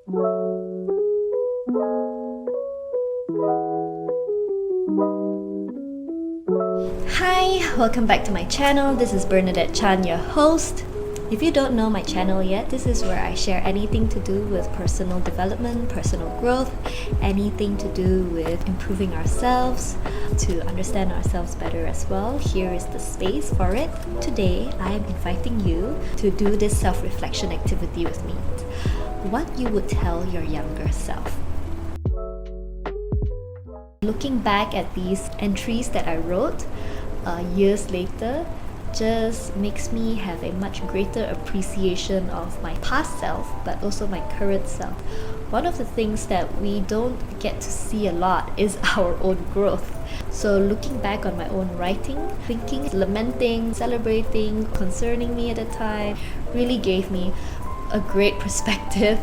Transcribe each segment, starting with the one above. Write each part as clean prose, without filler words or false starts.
Hi, welcome back to my channel. This is Bernadette Chan, your host. If you don't know my channel yet, this is where I share anything to do with personal development, personal growth, anything to do with improving ourselves, to understand ourselves better as well. Here is the space for it. Today, I am inviting you to do this self-reflection activity with me. What you would tell your younger self. Looking back at these entries that I wrote years later, just makes me have a much greater appreciation of my past self, but also my current self. One of the things that we don't get to see a lot is our own growth. So looking back on my own writing, thinking, lamenting, celebrating, concerning me at the time, really gave me a great perspective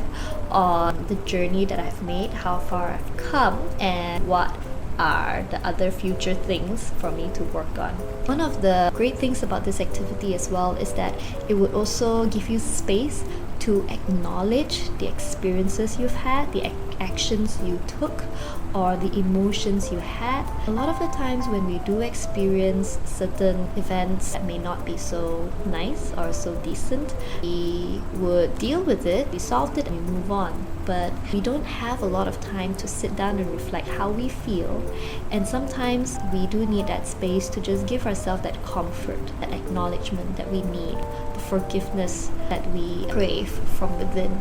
on the journey that I've made, how far I've come, and what are the other future things for me to work on. One of the great things about this activity as well is that it would also give you space to acknowledge the experiences you've had, the actions you took, or the emotions you had. A lot of the times when we do experience certain events that may not be so nice or so decent, we would deal with it, we solved it, and we move on. But we don't have a lot of time to sit down and reflect how we feel, and sometimes we do need that space to just give ourselves that comfort, that acknowledgement that we need, the forgiveness that we crave from within.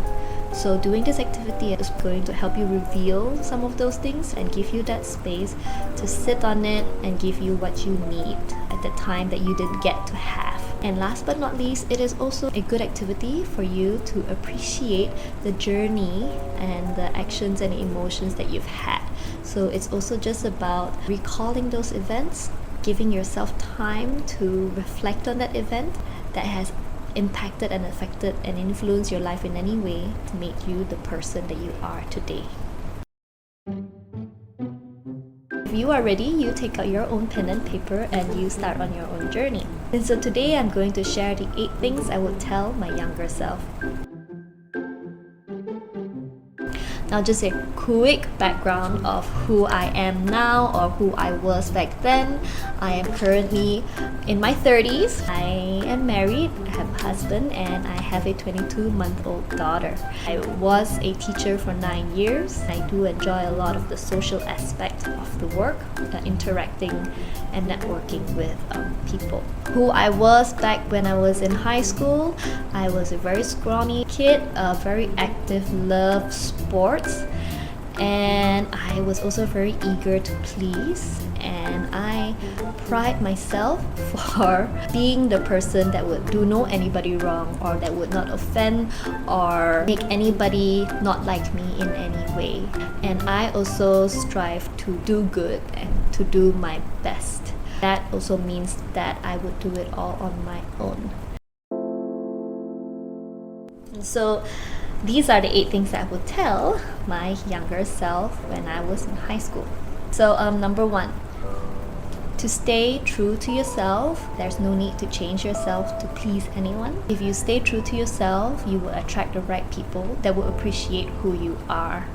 So doing this activity is going to help you reveal some of those things and give you that space to sit on it and give you what you need at the time that you didn't get to have. And last but not least, it is also a good activity for you to appreciate the journey and the actions and emotions that you've had. So it's also just about recalling those events, giving yourself time to reflect on that event that has impacted and affected and influenced your life in any way to make you the person that you are today. If you are ready, you take out your own pen and paper and you start on your own journey. And so today I'm going to share the 8 things I would tell my younger self. Now, just a quick background of who I am now or who I was back then. I am currently in my 30s. I am married, I have a husband, and I have a 22-month-old daughter. I was a teacher for 9 years. I do enjoy a lot of the social aspect of the work, interacting and networking with people. Who I was back when I was in high school, I was a very scrawny kid, very active, loved sports, and I was also very eager to please, and I pride myself for being the person that would do no anybody wrong, or that would not offend or make anybody not like me in any way. And I also strive to do good and to do my best. That also means that I would do it all on my own. So these are the 8 things that I would tell my younger self when I was in high school. So number 1, to stay true to yourself. There's no need to change yourself to please anyone. If you stay true to yourself, you will attract the right people that will appreciate who you are.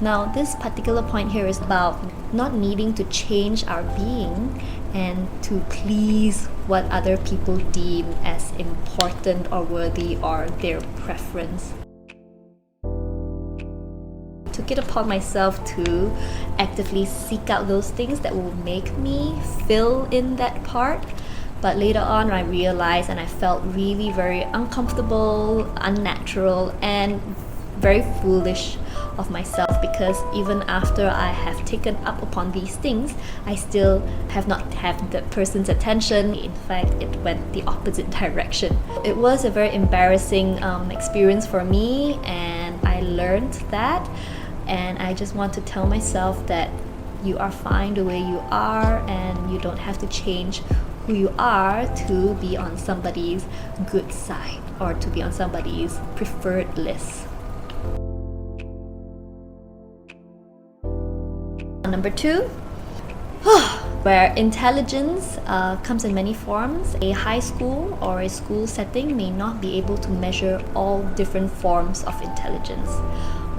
Now, this particular point here is about not needing to change our being and to please what other people deem as important or worthy or their preference. I took it upon myself to actively seek out those things that will make me fill in that part. But later on, I realized and I felt really very uncomfortable, unnatural, and very foolish of myself, because even after I have taken up upon these things, I still have not had the person's attention. In fact, it went the opposite direction. It was a very embarrassing experience for me, and I learned that, and I just want to tell myself that you are fine the way you are, and you don't have to change who you are to be on somebody's good side or to be on somebody's preferred list. Number 2, where intelligence comes in many forms. A high school or a school setting may not be able to measure all different forms of intelligence.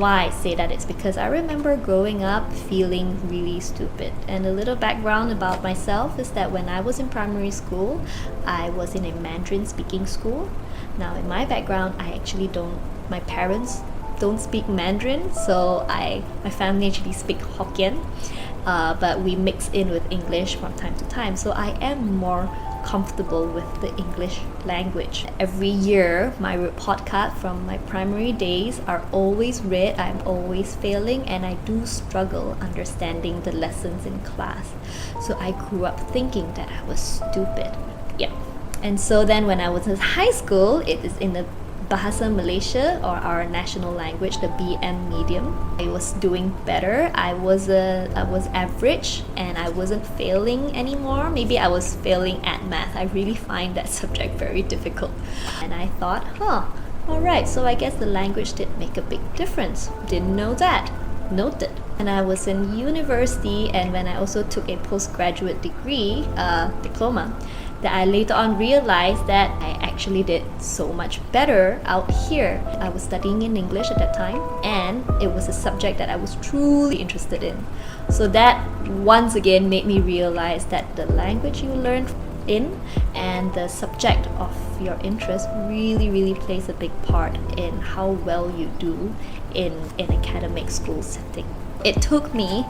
Why I say that is because I remember growing up feeling really stupid. And a little background about myself is that when I was in primary school, I was in a Mandarin speaking school. Now in my background, my parents don't speak Mandarin, so my family actually speak Hokkien, but we mix in with English from time to time. So I am more comfortable with the English language. Every year, my report card from my primary days are always red. I'm always failing, and I do struggle understanding the lessons in class. So I grew up thinking that I was stupid. Yeah. And so then when I was in high school, it is in the Bahasa Malaysia, or our national language, the BM medium. I was doing better. I was average, and I wasn't failing anymore. Maybe I was failing at math. I really find that subject very difficult. And I thought, alright, so I guess the language did make a big difference. Didn't know that. Noted. And I was in university, and when I also took a postgraduate degree, diploma, that I later on realized that I actually did so much better out here. I was studying in English at that time, and it was a subject that I was truly interested in. So that once again made me realize that the language you learn in and the subject of your interest really plays a big part in how well you do in an academic school setting. It took me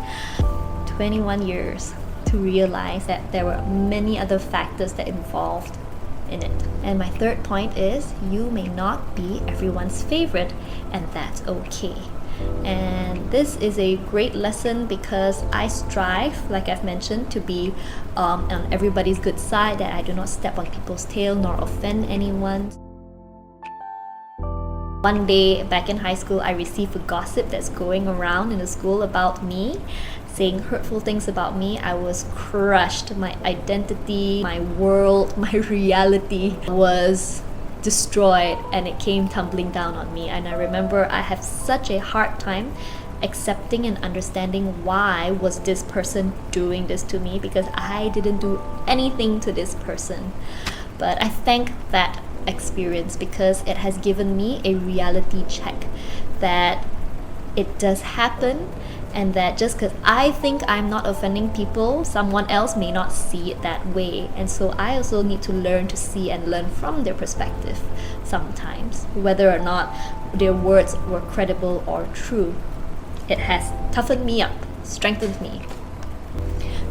21 years to realize that there were many other factors that involved in it. And my third point is, you may not be everyone's favorite, and that's okay. And this is a great lesson because I strive, like I've mentioned, to be on everybody's good side, that I do not step on people's tail nor offend anyone. One day back in high school, I received a gossip that's going around in the school about me, saying hurtful things about me. I was crushed. My identity, my world, my reality was destroyed, and it came tumbling down on me. And I remember I have such a hard time accepting and understanding why was this person doing this to me, because I didn't do anything to this person. But I thank that experience because it has given me a reality check that it does happen, and that just because I think I'm not offending people, someone else may not see it that way. And so I also need to learn to see and learn from their perspective sometimes, whether or not their words were credible or true. It has toughened me up, strengthened me.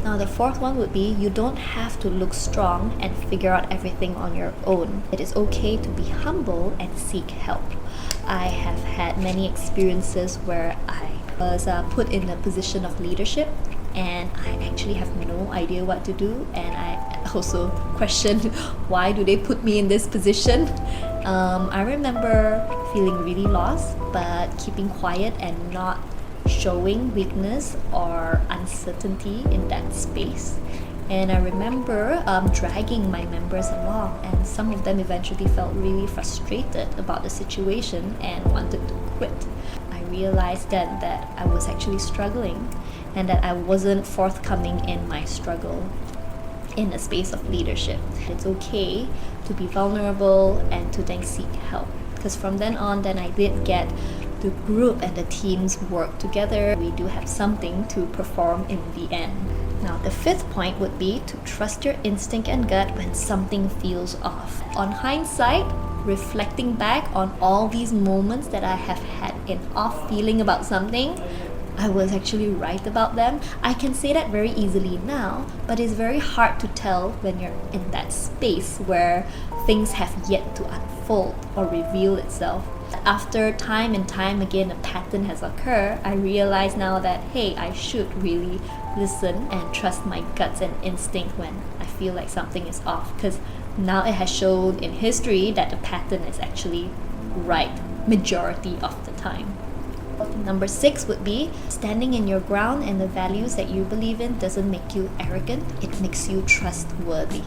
Now the fourth one would be, you don't have to look strong and figure out everything on your own. It is okay to be humble and seek help. I have had many experiences where I was put in a position of leadership, and I actually have no idea what to do, and I also questioned why do they put me in this position. I remember feeling really lost, but keeping quiet and not showing weakness or uncertainty in that space. And I remember dragging my members along, and some of them eventually felt really frustrated about the situation and wanted to quit. I realized then that I was actually struggling, and that I wasn't forthcoming in my struggle in a space of leadership. It's okay to be vulnerable and to then seek help, because from then on, then I did get the group and the teams work together. We do have something to perform in the end. Now the fifth point would be to trust your instinct and gut when something feels off. On hindsight, reflecting back on all these moments that I have had an off feeling about something, I was actually right about them. I can say that very easily now, but it's very hard to tell when you're in that space where things have yet to unfold or reveal itself. After time and time again a pattern has occurred, I realize now that, hey, I should really listen and trust my guts and instinct when I feel like something is off, because now it has shown in history that the pattern is actually right majority of the time. Number 6 would be, standing in your ground and the values that you believe in doesn't make you arrogant, it makes you trustworthy.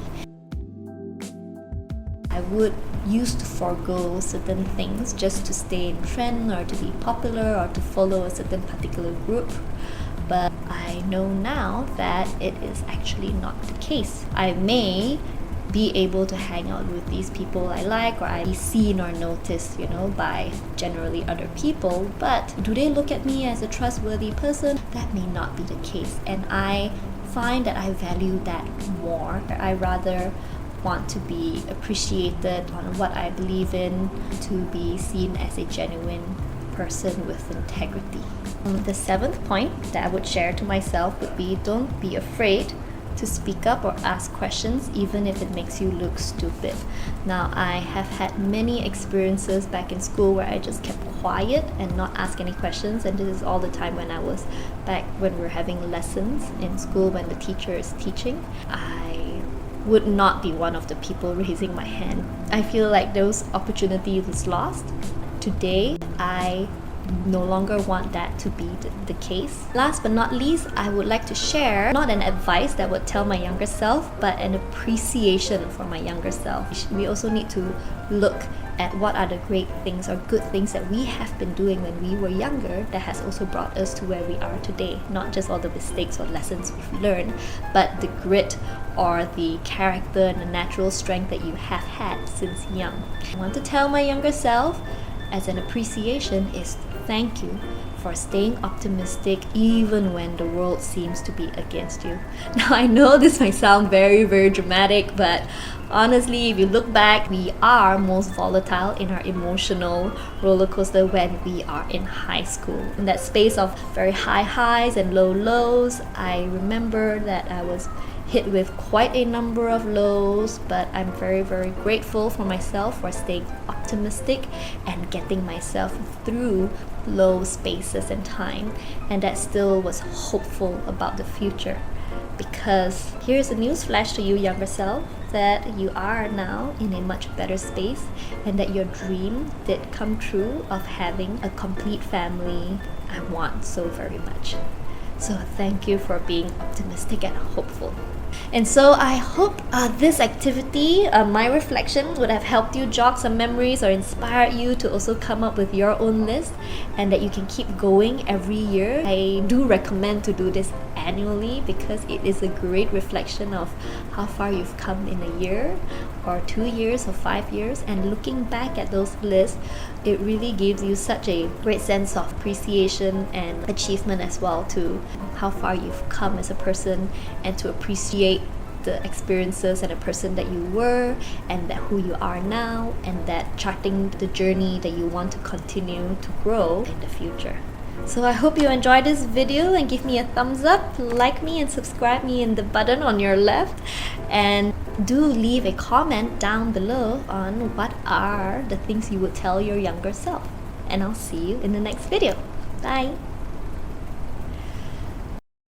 I would used to forego certain things just to stay in trend or to be popular or to follow a certain particular group. But I know now that it is actually not the case. I may be able to hang out with these people I like, or I be seen or noticed, by generally other people. But do they look at me as a trustworthy person? That may not be the case, and I find that I value that more. I rather want to be appreciated on what I believe in, to be seen as a genuine person with integrity. The seventh point that I would share to myself would be, don't be afraid to speak up or ask questions, even if it makes you look stupid. Now, I have had many experiences back in school where I just kept quiet and not ask any questions, and this is all the time when I was back when we were having lessons in school, when the teacher is teaching. I would not be one of the people raising my hand. I feel like those opportunities was lost. Today, I no longer want that to be the case. Last but not least, I would like to share not an advice that would tell my younger self, but an appreciation for my younger self. We also need to look at what are the great things or good things that we have been doing when we were younger that has also brought us to where we are today. Not just all the mistakes or lessons we've learned, but the grit or the character and the natural strength that you have had since young. I want to tell my younger self, as an appreciation, is thank you for staying optimistic even when the world seems to be against you. Now, I know this might sound very, very dramatic, but honestly, if you look back, we are most volatile in our emotional roller coaster when we are in high school. In that space of very high highs and low lows, I remember that I was hit with quite a number of lows, but I'm very, very grateful for myself for staying optimistic and getting myself through low spaces and time, and that still was hopeful about the future. Because here's a news flash to you, younger self, that you are now in a much better space, and that your dream did come true of having a complete family. I want so very much. So thank you for being optimistic and hopeful. And so I hope this activity, my reflection, would have helped you jog some memories or inspired you to also come up with your own list, and that you can keep going every year. I do recommend to do this annually because it is a great reflection of how far you've come in a year or 2 years or 5 years, and looking back at those lists, it really gives you such a great sense of appreciation and achievement as well, to how far you've come as a person, and to appreciate the experiences and the person that you were, and that who you are now, and that charting the journey that you want to continue to grow in the future. So I hope you enjoyed this video, and give me a thumbs up, like me and subscribe me in the button on your left, and do leave a comment down below on what are the things you would tell your younger self. And I'll see you in the next video. Bye!